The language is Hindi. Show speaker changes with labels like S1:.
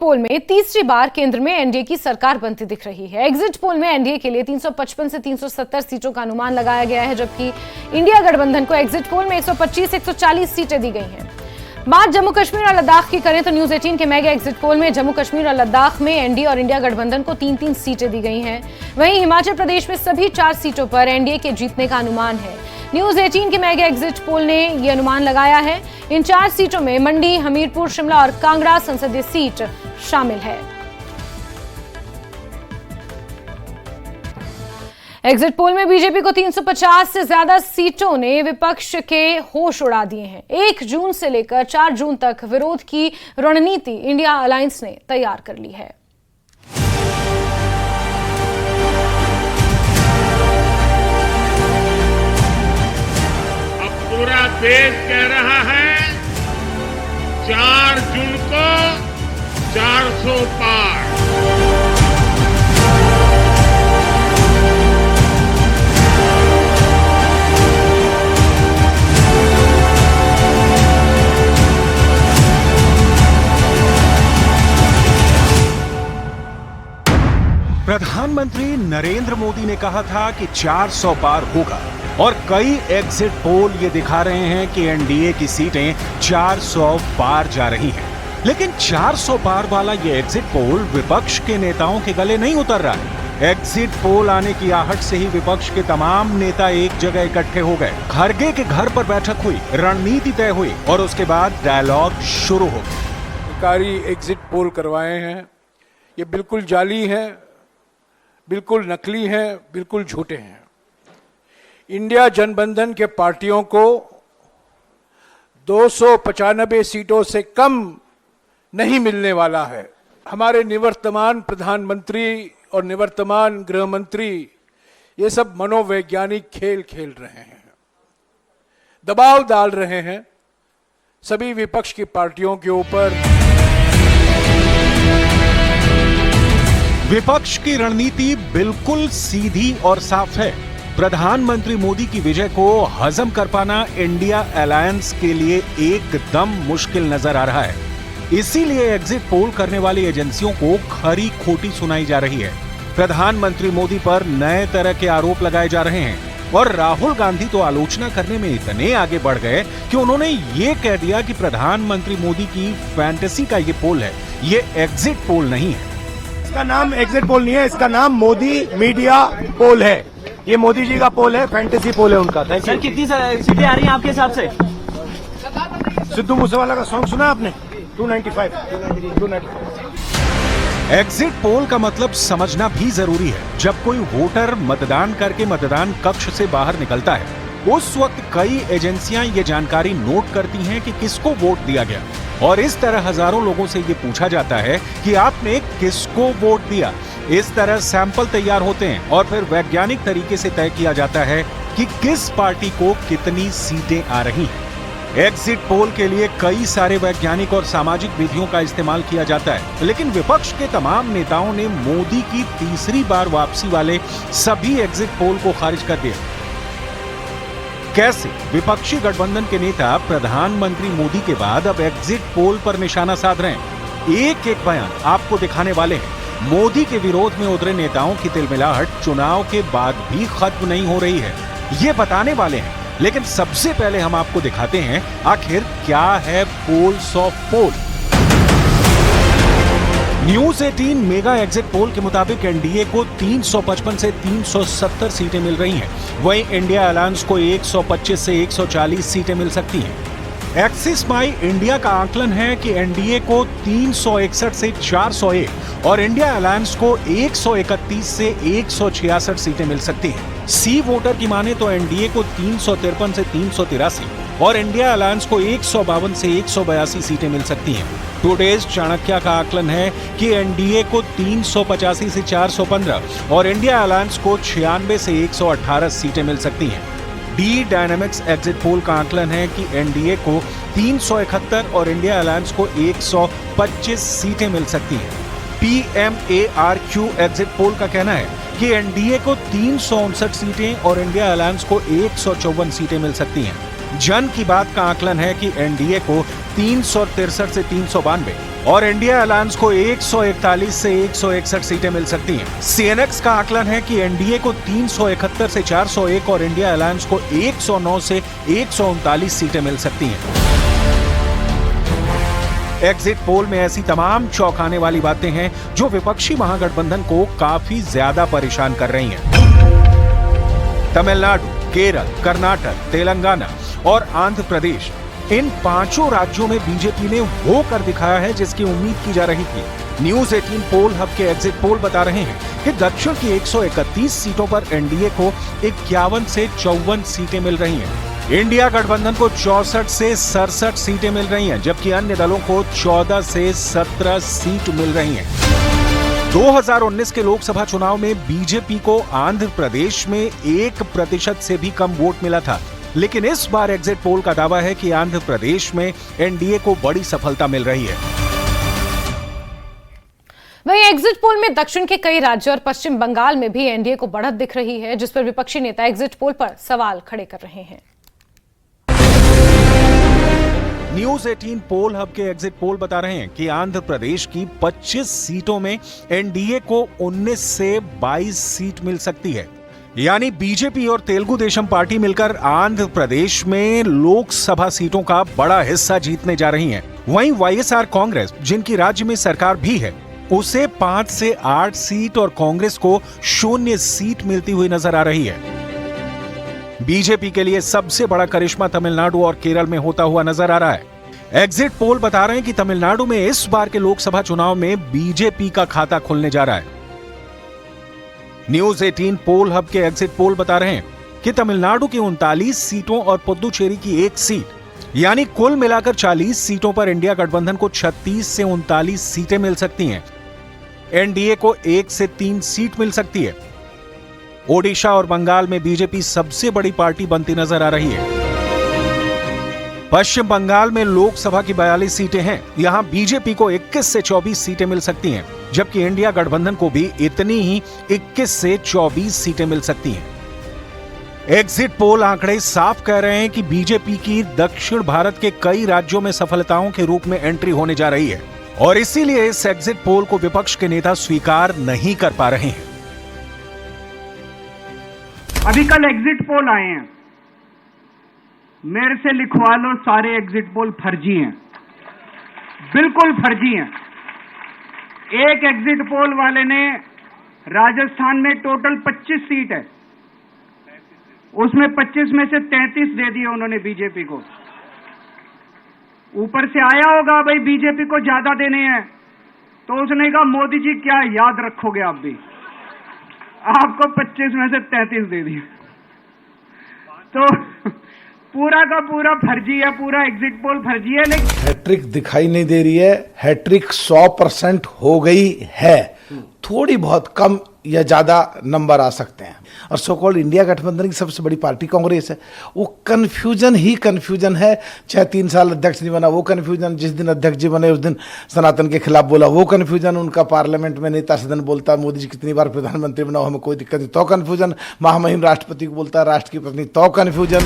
S1: पोल में तीसरी बार केंद्र में एनडीए की सरकार बनती दिख रही है। एग्जिट पोल में एनडीए के लिए 355 से 370 सीटों का अनुमान लगाया गया है, जबकि इंडिया गठबंधन को एग्जिट पोल में 125-140 सीटें दी गई हैं। बात जम्मू कश्मीर और लद्दाख की करें तो न्यूज 18 के मेगा एग्जिट पोल में जम्मू कश्मीर और लद्दाख में एनडीए और इंडिया गठबंधन को 3-3 सीटें दी गई हैं। वहीं हिमाचल प्रदेश में सभी 4 सीटों पर एनडीए के जीतने का अनुमान है। न्यूज 18 के मेगा एग्जिट पोल ने यह अनुमान लगाया है। इन 4 सीटों में मंडी, हमीरपुर, शिमला और कांगड़ा संसदीय सीट शामिल है। एग्जिट पोल में बीजेपी को 350 से ज्यादा सीटों ने विपक्ष के होश उड़ा दिए हैं। 1 जून से लेकर 4 जून तक विरोध की रणनीति इंडिया अलायंस ने तैयार कर ली है।
S2: अब पूरा देश कह रहा है 4 जून को 400 पार।
S3: प्रधानमंत्री नरेंद्र मोदी ने कहा था कि 400 पार होगा और कई एग्जिट पोल ये दिखा रहे हैं कि एनडीए की सीटें 400 पार जा रही हैं। लेकिन 400 पार वाला ये एग्जिट पोल विपक्ष के नेताओं के गले नहीं उतर रहा है। एग्जिट पोल आने की आहट से ही विपक्ष के तमाम नेता एक जगह इकट्ठे हो गए। खरगे के घर पर बैठक हुई, रणनीति तय हुई और उसके बाद डायलॉग शुरू हो गया।
S4: सरकारी एग्जिट पोल करवाए हैं, ये बिल्कुल जाली है, बिल्कुल नकली हैं, बिल्कुल झूठे हैं। इंडिया गठबंधन के पार्टियों को 295 सीटों से कम नहीं मिलने वाला है। हमारे निवर्तमान प्रधानमंत्री और निवर्तमान गृह मंत्री ये सब मनोवैज्ञानिक खेल खेल रहे हैं, दबाव डाल रहे हैं सभी विपक्ष की पार्टियों के ऊपर।
S3: विपक्ष की रणनीति बिल्कुल सीधी और साफ है। प्रधानमंत्री मोदी की विजय को हजम कर पाना इंडिया अलायंस के लिए एकदम मुश्किल नजर आ रहा है। इसीलिए एग्जिट पोल करने वाली एजेंसियों को खरी खोटी सुनाई जा रही है। प्रधानमंत्री मोदी पर नए तरह के आरोप लगाए जा रहे हैं और राहुल गांधी तो आलोचना करने में इतने आगे बढ़ गए कि उन्होंने ये कह दिया कि प्रधानमंत्री मोदी की फैंटेसी का ये पोल है, ये एग्जिट पोल नहीं है।
S5: इसका नाम एग्जिट पोल नहीं है, इसका नाम मोदी मीडिया पोल है। ये मोदी जी का पोल है, फैंटेसी पोल है उनका। Thank you.
S6: सर, कितनी सीटें आ रही हैं आपके हिसाब से?
S5: सिद्धू मूसेवाला का सॉन्ग सुना आपने? 295।
S3: एग्जिट पोल का मतलब समझना भी जरूरी है। जब कोई वोटर मतदान करके मतदान कक्ष से बाहर निकलता है, उस वक्त कई एजेंसियां ये जानकारी नोट करती हैं कि किसको वोट दिया गया और इस तरह हजारों लोगों से ये पूछा जाता है कि आपने किसको वोट दिया। इस तरह सैंपल तैयार होते हैं और फिर वैज्ञानिक तरीके से तय किया जाता है कि किस पार्टी को कितनी सीटें आ रही हैं। एग्जिट पोल के लिए कई सारे वैज्ञानिक और सामाजिक विधियों का इस्तेमाल किया जाता है, लेकिन विपक्ष के तमाम नेताओं ने मोदी की तीसरी बार वापसी वाले सभी एग्जिट पोल को खारिज कर दिया। कैसे विपक्षी गठबंधन के नेता प्रधानमंत्री मोदी के बाद अब एग्जिट पोल पर निशाना साध रहे हैं। एक एक बयान आपको दिखाने वाले हैं। मोदी के विरोध में उतरे नेताओं की तिलमिलाहट चुनाव के बाद भी खत्म नहीं हो रही है, ये बताने वाले हैं। लेकिन सबसे पहले हम आपको दिखाते हैं आखिर क्या है polls of poll. News 18 mega exit poll के मुताबिक एनडीए को 355 से 370 सीटें मिल रही हैं। वहीं इंडिया अलायंस को 125 से 140 सीटें मिल सकती हैं। एक्सिस माई इंडिया का आकलन है कि एनडीए को 361 से 401 और इंडिया अलायंस को 131 से 166 सीटें मिल सकती हैं। सी वोटर की माने तो एनडीए को 353 से 383 और इंडिया अलायंस को 152 से 182 सीटें मिल सकती हैं। टुडेज चाणक्य का आकलन है कि एनडीए को 385 से 415 और इंडिया अलायंस को 96 से 118 सीटें मिल सकती हैं। डी डायनामिक्स एग्जिट पोल का आकलन है कि एनडीए को 371 और इंडिया अलायंस को 125 सीटें मिल सकती हैं। PMARQ एग्जिट पोल का कहना है कि एनडीए को 359 सीटें और इंडिया अलायंस को 154 सीटें मिल सकती हैं। जन की बात का आकलन है कि एनडीए को 363 से 392 और इंडिया अलायंस को 141 से 161 सीटें मिल सकती हैं। सीएनएक्स का आकलन है कि एनडीए को 371 से 401 और इंडिया अलायंस को 109 से 139 सीटें मिल सकती हैं। एग्जिट पोल में ऐसी तमाम चौंकाने वाली बातें हैं जो विपक्षी महागठबंधन को काफी ज्यादा परेशान कर रही हैं। तमिलनाडु, केरल, कर्नाटक, तेलंगाना और आंध्र प्रदेश, इन 5 राज्यों में बीजेपी ने वो कर दिखाया है जिसकी उम्मीद की जा रही थी। न्यूज 18 पोल हब के एग्जिट पोल बता रहे हैं कि दक्षिण की 131 सीटों पर एनडीए को 51 से 54 सीटें मिल रही हैं। इंडिया गठबंधन को 64 से 67 सीटें मिल रही हैं, जबकि अन्य दलों को 14 से 17 सीट मिल रही हैं। 2019 के लोकसभा चुनाव में बीजेपी को आंध्र प्रदेश में 1% से भी कम वोट मिला था, लेकिन इस बार एग्जिट पोल का दावा है कि आंध्र प्रदेश में एनडीए को बड़ी सफलता मिल रही है।
S1: वहीं एग्जिट पोल में दक्षिण के कई राज्यों और पश्चिम बंगाल में भी एनडीए को बढ़त दिख रही है, जिस पर विपक्षी नेता एग्जिट पोल पर सवाल खड़े कर रहे हैं।
S3: न्यूज 18 पोल हब के एग्जिट पोल बता रहे हैं कि आंध्र प्रदेश की 25 सीटों में एनडीए को 19 से 22 सीट मिल सकती है। यानी बीजेपी और तेलुगु देशम पार्टी मिलकर आंध्र प्रदेश में लोकसभा सीटों का बड़ा हिस्सा जीतने जा रही हैं। वहीं वाईएसआर कांग्रेस, जिनकी राज्य में सरकार भी है, उसे 5 से 8 सीट और कांग्रेस को 0 सीट मिलती हुई नजर आ रही है। बीजेपी के लिए सबसे बड़ा करिश्मा तमिलनाडु और केरल में होता हुआ नजर आ रहा है। एग्जिट पोल बता रहे हैं कि तमिलनाडु में इस बार के लोकसभा चुनाव में बीजेपी का खाता खुलने जा रहा है। न्यूज 18 पोल हब के एग्जिट पोल बता रहे हैं कि तमिलनाडु की 39 सीटों और पुदुचेरी की 1 सीट, यानी कुल मिलाकर 40 सीटों पर इंडिया गठबंधन को 36 से 39 सीटें मिल सकती हैं। एनडीए को 1 से 3 सीट मिल सकती है। ओडिशा और बंगाल में बीजेपी सबसे बड़ी पार्टी बनती नजर आ रही है। पश्चिम बंगाल में लोकसभा की 42 सीटें हैं। यहां बीजेपी को 21 से 24 सीटें मिल सकती हैं, जबकि इंडिया गठबंधन को भी इतनी ही 21 से 24 सीटें मिल सकती हैं। एग्जिट पोल आंकड़े साफ कह रहे हैं कि बीजेपी की दक्षिण भारत के कई राज्यों में सफलताओं के रूप में एंट्री होने जा रही है और इसीलिए इस एग्जिट पोल को विपक्ष के नेता स्वीकार नहीं कर पा रहे हैं।
S7: अभी कल एग्जिट पोल आए हैं, मेरे से लिखवा लो, सारे एग्जिट पोल फर्जी हैं, बिल्कुल फर्जी हैं। एक एग्जिट पोल वाले ने राजस्थान में टोटल 25 सीट है, उसमें 25 में से 33 दे दिए उन्होंने बीजेपी को। ऊपर से आया होगा भाई बीजेपी को ज्यादा देने हैं, तो उसने कहा मोदी जी क्या याद रखोगे आप भी, आपको 25 में से 33 दे दिए। तो पूरा का पूरा फर्जी है, पूरा एग्जिट पोल फर्जी है। लेकिन
S8: हैट्रिक दिखाई नहीं दे रही है, हैट्रिक 100% हो गई है। थोड़ी बहुत कम या ज्यादा नंबर आ सकते हैं। और सो कॉल्ड इंडिया गठबंधन की सबसे बड़ी पार्टी कांग्रेस है, वो कंफ्यूजन ही कंफ्यूजन है। चाहे 3 साल अध्यक्ष नहीं बना वो कंफ्यूजन, जिस दिन अध्यक्ष जी बने उस दिन सनातन के खिलाफ बोला वो कंफ्यूजन, उनका पार्लियामेंट में नेता सदन बोलता मोदी जी कितनी बार प्रधानमंत्री बनाओ हमें कोई दिक्कत नहीं तो कंफ्यूजन, महामहिम राष्ट्रपति को बोलता राष्ट्र की पत्नी तो कंफ्यूजन।